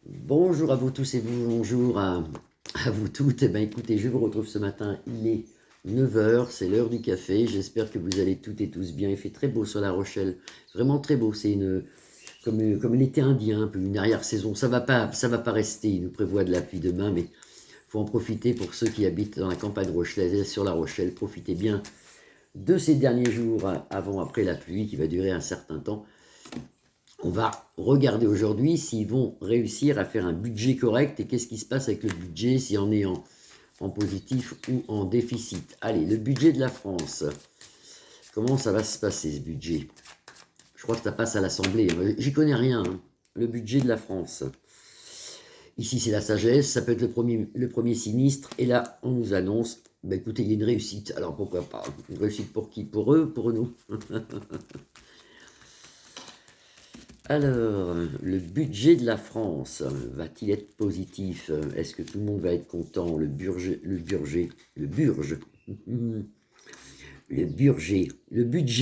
Bonjour à vous tous et bonjour à vous toutes. Eh bien, écoutez, je vous retrouve ce matin. Il est 9 heures, c'est l'heure du café. J'espère que vous allez toutes et tous bien. Il fait très beau sur La Rochelle, vraiment très beau. C'est comme l'été indien, un peu une arrière-saison. Ça va pas rester. Il nous prévoit de la pluie demain, mais il faut en profiter pour ceux qui habitent dans la campagne rochelaise sur La Rochelle. Profitez bien de ces derniers jours après la pluie qui va durer un certain temps. On va regarder aujourd'hui s'ils vont réussir à faire un budget correct et qu'est-ce qui se passe avec le budget, si on est en positif ou en déficit. Allez, le budget de la France. Comment ça va se passer ce budget? Je crois que ça passe à l'Assemblée. J'y connais rien, hein. Le budget de la France. Ici, c'est la sagesse. Ça peut être le premier sinistre. Et là, on nous annonce, bah, écoutez, il y a une réussite. Alors pourquoi pas? Une réussite pour qui? Pour eux, pour nous? Alors, le budget de la France va-t-il être positif? Est-ce que tout le monde va être content? Le budget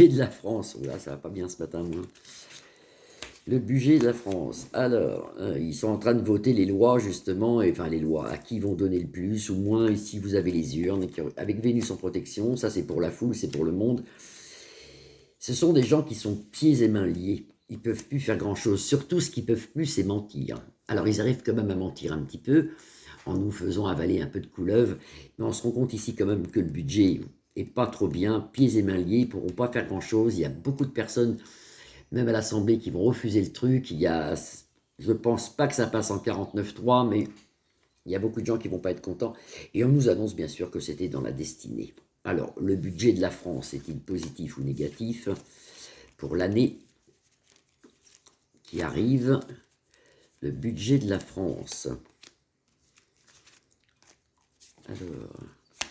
de la France. Oh là, ça va pas bien ce matin, moi. Le budget de la France. Alors, ils sont en train de voter les lois, justement, et, enfin les lois, à qui vont donner le plus ou moins. Ici, vous avez les urnes, avec Vénus en protection, ça c'est pour la foule, c'est pour le monde. Ce sont des gens qui sont pieds et mains liés. Ils ne peuvent plus faire grand-chose. Surtout, ce qu'ils ne peuvent plus, c'est mentir. Alors, ils arrivent quand même à mentir un petit peu, en nous faisant avaler un peu de couleuvre. Mais on se rend compte ici quand même que le budget est pas trop bien. Pieds et mains liés, ils ne pourront pas faire grand-chose. Il y a beaucoup de personnes, même à l'Assemblée, qui vont refuser le truc. Je ne pense pas que ça passe en 49.3, mais il y a beaucoup de gens qui ne vont pas être contents. Et on nous annonce bien sûr que c'était dans la destinée. Alors, le budget de la France est-il positif ou négatif pour l'année qui arrive? Le budget de la France. Alors,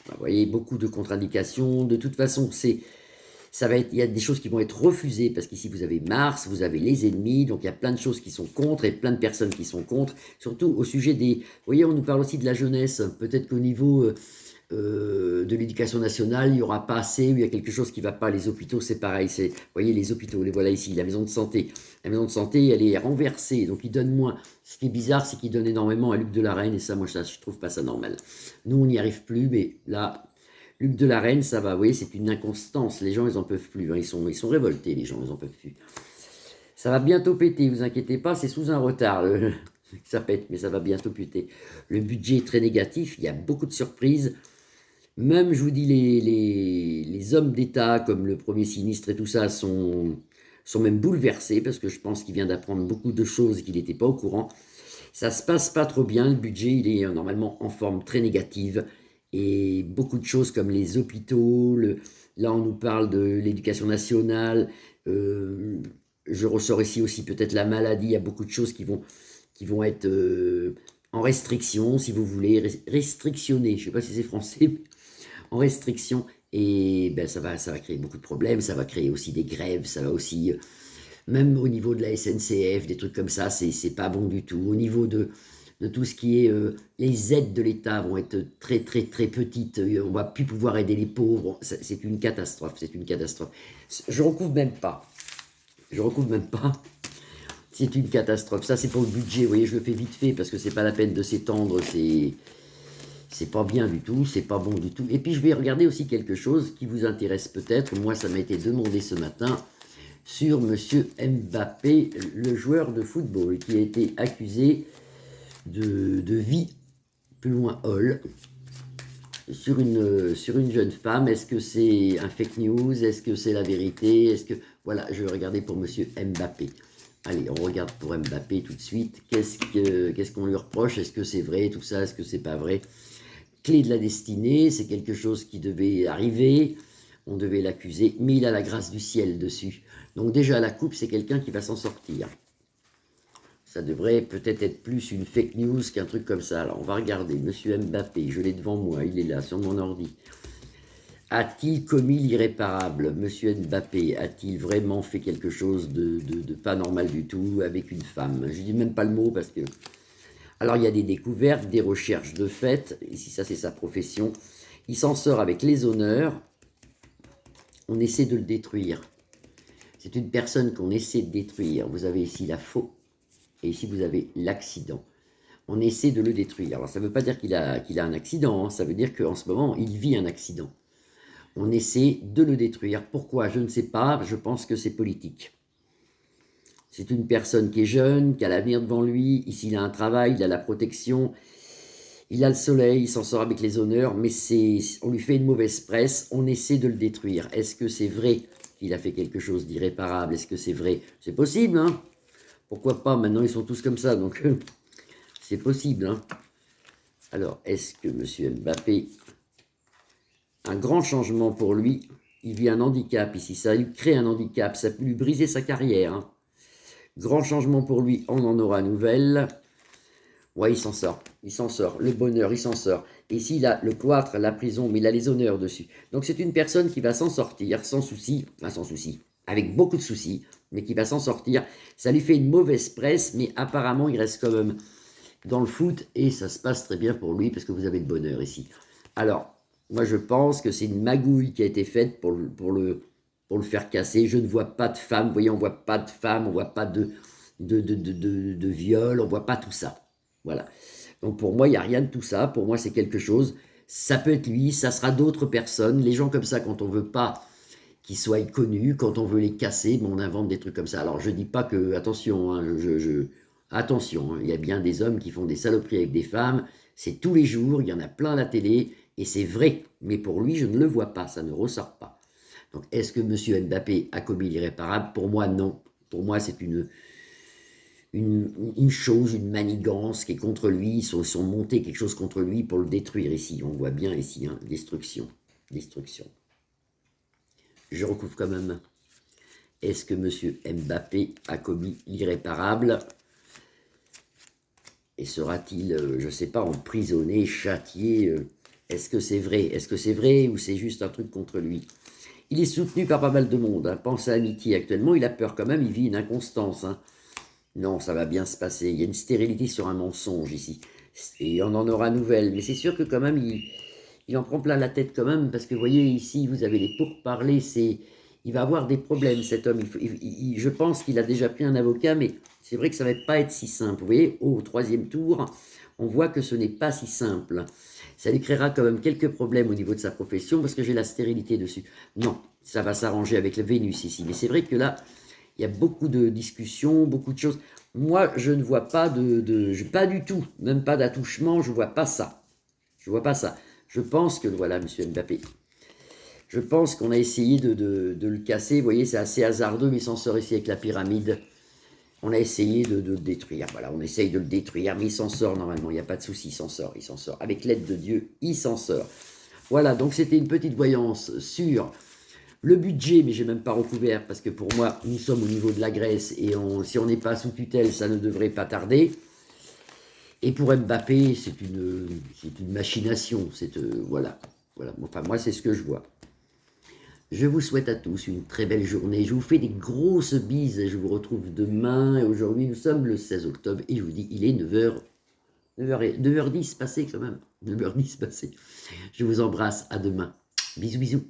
vous voyez, beaucoup de contre-indications. De toute façon, il y a des choses qui vont être refusées parce qu'ici vous avez Mars, vous avez les ennemis, donc il y a plein de choses qui sont contre et plein de personnes qui sont contre. Surtout au sujet des. Vous voyez, on nous parle aussi de la jeunesse. Peut-être qu'au niveau de l'éducation nationale, il n'y aura pas assez, ou il y a quelque chose qui ne va pas. Les hôpitaux, c'est pareil. Vous voyez, les hôpitaux, les voilà ici, la maison de santé. La maison de santé, elle est renversée, donc ils donnent moins. Ce qui est bizarre, c'est qu'ils donnent énormément à Luc de la Reine, et ça, moi, je trouve pas ça normal. Nous, on n'y arrive plus, mais là, Luc de la Reine, ça va, vous voyez, c'est une inconstance. Les gens, ils en peuvent plus, hein. Ils sont révoltés, les gens, ils en peuvent plus. Ça va bientôt péter, vous inquiétez pas, c'est sous un retard. Ça pète, mais ça va bientôt péter. Le budget est très négatif, il y a beaucoup de surprises. Même, je vous dis, les hommes d'État, comme le premier sinistre et tout ça, sont même bouleversés, parce que je pense qu'il vient d'apprendre beaucoup de choses et qu'il n'était pas au courant. Ça se passe pas trop bien, le budget, il est normalement en forme très négative, et beaucoup de choses comme les hôpitaux, là on nous parle de l'éducation nationale, euh, je ressors ici aussi peut-être la maladie, il y a beaucoup de choses qui vont être en restriction, si vous voulez, restrictionnées, je ne sais pas si c'est français, en restriction, et ben ça va créer beaucoup de problèmes, ça va créer aussi des grèves, ça va aussi, même au niveau de la SNCF, des trucs comme ça, c'est pas bon du tout. Au niveau de tout ce qui est, les aides de l'État vont être très très très petites, on va plus pouvoir aider les pauvres, c'est une catastrophe, c'est une catastrophe. Je recouvre même pas, je recouvre même pas, c'est une catastrophe. Ça c'est pour le budget, vous voyez, je le fais vite fait parce que c'est pas la peine de s'étendre, c'est pas bien du tout, c'est pas bon du tout. Et puis je vais regarder aussi quelque chose qui vous intéresse peut-être. Moi, ça m'a été demandé ce matin sur Monsieur Mbappé, le joueur de football, qui a été accusé de vie, plus loin Hall, sur une jeune femme. Est-ce que c'est un fake news? Est-ce que c'est la vérité? Voilà, je vais regarder pour Monsieur Mbappé. Allez, on regarde pour Mbappé tout de suite. Qu'est-ce qu'on lui reproche? Est-ce que c'est vrai tout ça? Est-ce que c'est pas vrai? Clé de la destinée, c'est quelque chose qui devait arriver, on devait l'accuser, mais il a la grâce du ciel dessus. Donc déjà, la coupe, c'est quelqu'un qui va s'en sortir. Ça devrait peut-être être plus une fake news qu'un truc comme ça. Alors, on va regarder. Monsieur Mbappé, je l'ai devant moi, il est là, sur mon ordi. A-t-il commis l'irréparable? Monsieur Mbappé a-t-il vraiment fait quelque chose de pas normal du tout avec une femme? Je dis même pas le mot parce que... Alors, il y a des découvertes, des recherches de fait. Ici, ça, c'est sa profession. Il s'en sort avec les honneurs. On essaie de le détruire. C'est une personne qu'on essaie de détruire. Vous avez ici la faux et ici vous avez l'accident. on essaie de le détruire. Alors, ça ne veut pas dire qu'il a un accident, hein, ça veut dire qu'en ce moment, il vit un accident. On essaie de le détruire. Pourquoi? Je ne sais pas, je pense que c'est politique. C'est une personne qui est jeune, qui a l'avenir devant lui, ici il a un travail, il a la protection, il a le soleil, il s'en sort avec les honneurs, mais on lui fait une mauvaise presse, on essaie de le détruire. Est-ce que c'est vrai qu'il a fait quelque chose d'irréparable? Est-ce que c'est vrai? C'est possible, hein? Pourquoi pas? Maintenant, ils sont tous comme ça, donc c'est possible, hein? Alors, est-ce que M. Mbappé, un grand changement pour lui, il vit un handicap ici, ça lui crée un handicap, ça peut lui briser sa carrière, hein? Grand changement pour lui, on en aura nouvelle. Ouais, il s'en sort, le bonheur, il s'en sort. Et ici, il a le cloître, la prison, mais il a les honneurs dessus. Donc c'est une personne qui va s'en sortir, sans souci, enfin sans souci, avec beaucoup de soucis, mais qui va s'en sortir. Ça lui fait une mauvaise presse, mais apparemment, il reste quand même dans le foot, et ça se passe très bien pour lui, parce que vous avez le bonheur ici. Alors, moi je pense que c'est une magouille qui a été faite pour le faire casser. Je ne vois pas de femme, vous voyez, on ne voit pas de femme, on ne voit pas de viol, on ne voit pas tout ça. Voilà. Donc pour moi, il n'y a rien de tout ça. Pour moi, c'est quelque chose. Ça peut être lui, ça sera d'autres personnes. Les gens comme ça, quand on ne veut pas qu'ils soient connus, quand on veut les casser, ben on invente des trucs comme ça. Alors je ne dis pas que, attention, hein, attention, hein, il y a bien des hommes qui font des saloperies avec des femmes. C'est tous les jours, il y en a plein à la télé, et c'est vrai. Mais pour lui, je ne le vois pas, ça ne ressort pas. Donc est-ce que M. Mbappé a commis l'irréparable? Pour moi, non. Pour moi, c'est une chose, une manigance qui est contre lui. Ils sont montés quelque chose contre lui pour le détruire ici. On voit bien ici, hein, destruction. Destruction. Je recouvre quand même. Est-ce que M. Mbappé a commis l'irréparable? Et sera-t-il, je ne sais pas, emprisonné, châtié? Est-ce que c'est vrai? Est-ce que c'est vrai ou c'est juste un truc contre lui? Il est soutenu par pas mal de monde. Hein. Pense à Amitié actuellement, il a peur quand même, il vit une inconstance. Hein. Non, ça va bien se passer. Il y a une stérilité sur un mensonge ici. Et on en aura nouvelle. Mais c'est sûr que quand même, il en prend plein la tête quand même. Parce que vous voyez, ici, vous avez les pourparlers. Il va avoir des problèmes, cet homme. Je pense qu'il a déjà pris un avocat, mais c'est vrai que ça ne va pas être si simple. Vous voyez, au troisième tour, on voit que ce n'est pas si simple. Ça lui créera quand même quelques problèmes au niveau de sa profession, parce que j'ai la stérilité dessus. Non, ça va s'arranger avec la Vénus ici. Mais c'est vrai que là, il y a beaucoup de discussions, beaucoup de choses. Moi, je ne vois pas pas du tout, même pas d'attouchement, je ne vois pas ça. Je ne vois pas ça. Je pense que, voilà, M. Mbappé, je pense qu'on a essayé de le casser. Vous voyez, c'est assez hasardeux, mais il s'en sort ici avec la pyramide. On a essayé de le détruire. Voilà, on essaye de le détruire, mais il s'en sort normalement. Il n'y a pas de souci, il s'en sort, il s'en sort. Avec l'aide de Dieu, il s'en sort. Voilà, donc c'était une petite voyance sur le budget, mais je n'ai même pas recouvert, parce que pour moi, nous sommes au niveau de la Grèce, et si on n'est pas sous tutelle, ça ne devrait pas tarder. Et pour Mbappé, c'est une machination. Voilà. Enfin, moi, c'est ce que je vois. Je vous souhaite à tous une très belle journée. Je vous fais des grosses bises. Je vous retrouve demain. Et aujourd'hui, nous sommes le 16 octobre. Et je vous dis, il est 9h10 passé quand même. 9h10 passé. Je vous embrasse. À demain. Bisous, bisous.